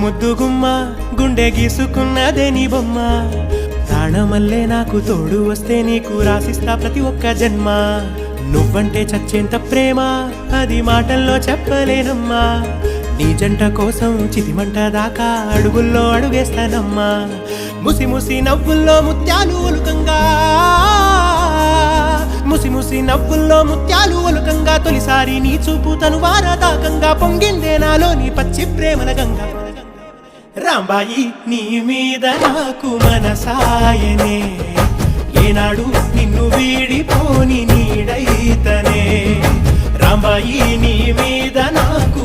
ముద్దు గుమ్మ గుండె గీసుకున్నదే నీ బొమ్మ ప్రాణమల్లే నాకు తోడు వస్తే నీకు రాసిస్తా ప్రతి ఒక్క జన్మ నువ్వంటే చచ్చేంత ప్రేమ అది మాటల్లో చెప్పలేనమ్మా నీ జంట కోసం చితిమంట దాకా అడుగుల్లో అడుగేస్తానమ్మా ముసి ముసి నవ్వుల్లో ముత్యాలు ఒలుకంగా ముసి ముసి నవ్వుల్లో ముత్యాలు ఒలుకంగా తొలిసారి నీ చూపు తను వారదాకంగా పొంగిందే నాలో నీ పచ్చి ప్రేమల గంగా రాంబాయి నీ మీద నాకు మనసాయనే ఏనాడు నిన్ను వీడిపోని నీడైతనే రాంబాయి నీ మీద నాకు